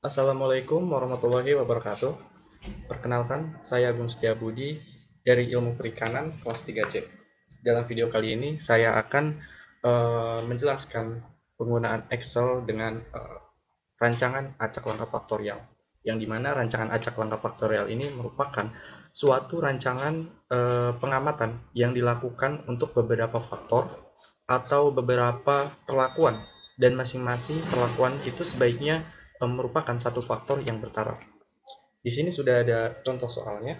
Assalamualaikum warahmatullahi wabarakatuh. Perkenalkan, saya Agung Setiabudi dari Ilmu Perikanan kelas 3C. Dalam video kali ini, saya akan menjelaskan penggunaan Excel dengan rancangan acak langkah faktorial. Yang dimana rancangan acak langkah faktorial ini merupakan suatu rancangan pengamatan yang dilakukan untuk beberapa faktor atau beberapa perlakuan, dan masing-masing perlakuan itu sebaiknya merupakan satu faktor yang bertaraf. Di sini sudah ada contoh soalnya.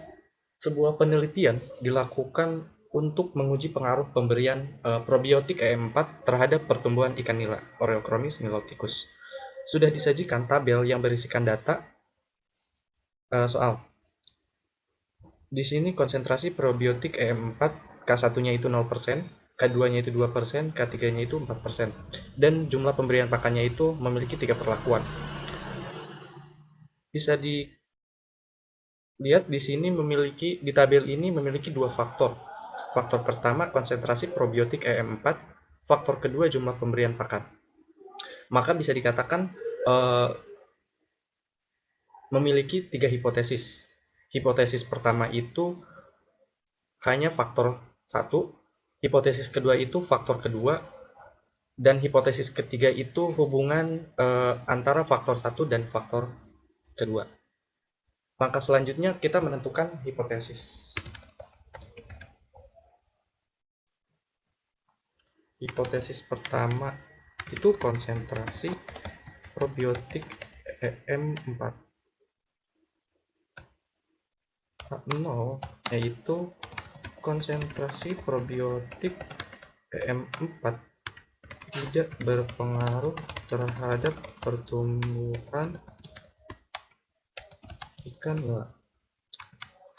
Sebuah penelitian dilakukan untuk menguji pengaruh pemberian probiotik E4 terhadap pertumbuhan ikan nila Oreochromis niloticus. Sudah disajikan tabel yang berisikan data soal. Di sini konsentrasi probiotik E4 K1-nya itu 0%, K2-nya itu 2%, K3-nya itu 4%. Dan jumlah pemberian pakannya itu memiliki 3 perlakuan. Bisa dilihat di sini di tabel ini memiliki dua faktor. Faktor pertama konsentrasi probiotik E4, faktor kedua jumlah pemberian pakan. Maka bisa dikatakan memiliki 3 hipotesis. Hipotesis pertama itu hanya faktor 1, hipotesis kedua itu faktor kedua, dan hipotesis ketiga itu hubungan antara faktor 1 dan faktor kedua. Langkah selanjutnya kita menentukan hipotesis. Hipotesis pertama itu konsentrasi probiotik EM4 0, yaitu konsentrasi probiotik EM4 tidak berpengaruh terhadap pertumbuhan ikan nila.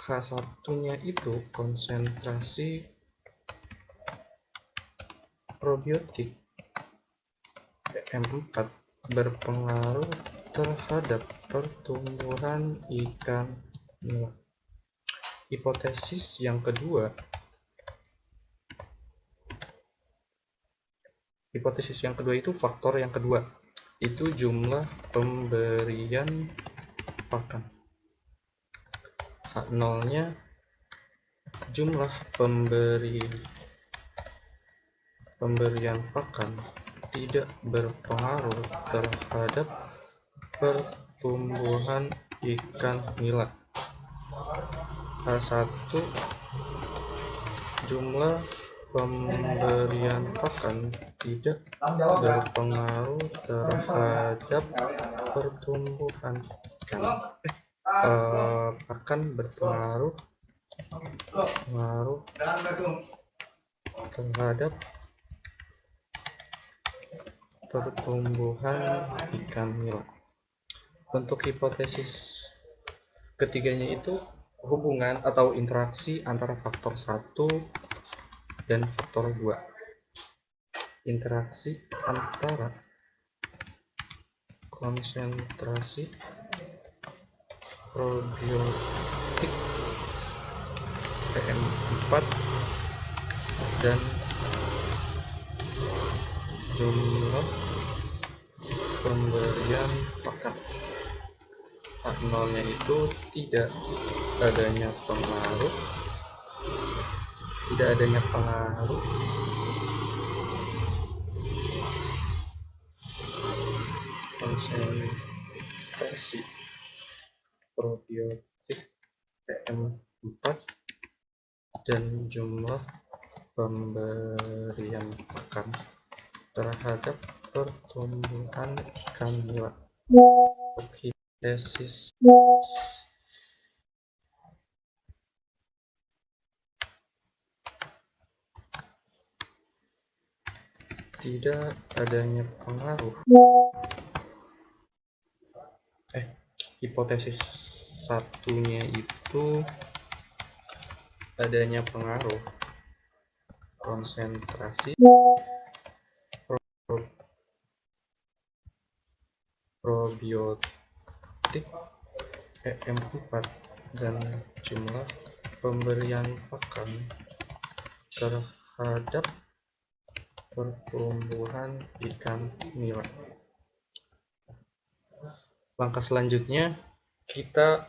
H1-nya itu konsentrasi probiotik EM4 berpengaruh terhadap pertumbuhan ikan nila. Hipotesis yang kedua itu faktor yang kedua, itu jumlah pemberian pakan. H0-nya jumlah pemberian pakan tidak berpengaruh terhadap pertumbuhan ikan nila. H1 jumlah pemberian pakan tidak berpengaruh terhadap pertumbuhan ikan. Pakan berpengaruh terhadap pertumbuhan ikan nila. Untuk hipotesis ketiganya itu hubungan atau interaksi antara faktor 1 dan faktor 2. Interaksi antara konsentrasi probiotik PM4 dan jumlah pemberian pakan. H0-nya itu tidak adanya pengaruh konsentrasi probiotik PM4 dan jumlah pemberian pakan terhadap pertumbuhan ikan nila. Hipotesis tidak adanya pengaruh. Hipotesis satunya itu adanya pengaruh konsentrasi probiotik EM4 dan jumlah pemberian pakan terhadap pertumbuhan ikan nila. Langkah selanjutnya kita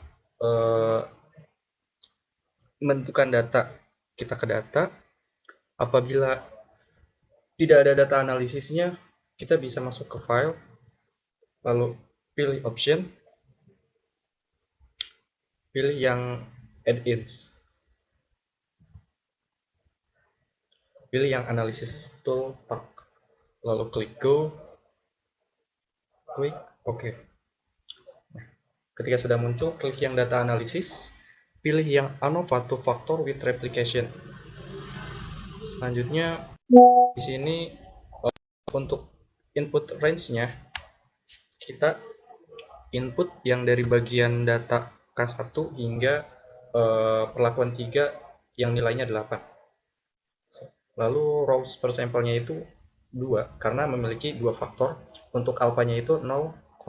menentukan data. Kita ke data. Apabila tidak ada data analisisnya, kita bisa masuk ke file, lalu pilih option, pilih yang add-ins, pilih yang analysis toolbar, lalu klik go, klik OK. Ketika sudah muncul, klik yang data analisis, pilih yang ANOVA to factor with replication. Selanjutnya di sini untuk input range-nya kita input yang dari bagian data K1 hingga perlakuan 3 yang nilainya 8. Lalu rows per sampelnya itu 2 karena memiliki 2 faktor. Untuk alfanya itu 0,05.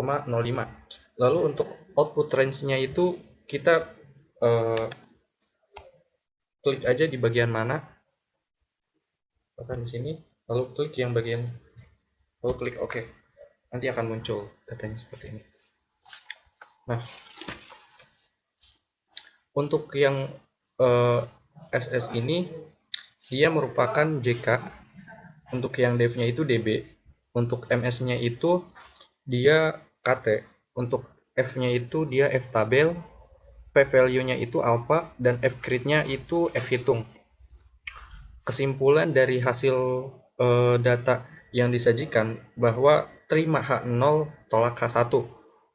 Lalu untuk output range-nya itu kita klik aja di bagian mana, bahkan di sini, lalu klik yang bagian, lalu klik OK. Nanti akan muncul datanya seperti ini. Nah, untuk yang SS ini dia merupakan JK, untuk yang dev-nya itu DB, untuk MS-nya itu dia KT, untuk F-nya itu dia F tabel, P value-nya itu alpha, dan F grid-nya itu F hitung. Kesimpulan dari hasil data yang disajikan bahwa terima H0 tolak H1.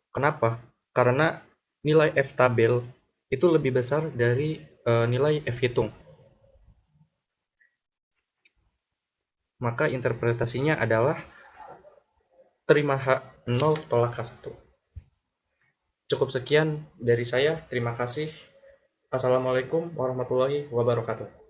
Kenapa? Karena nilai F tabel itu lebih besar dari nilai F hitung. Maka interpretasinya adalah terima H0 tolak H1. Cukup sekian dari saya. Terima kasih. Assalamualaikum warahmatullahi wabarakatuh.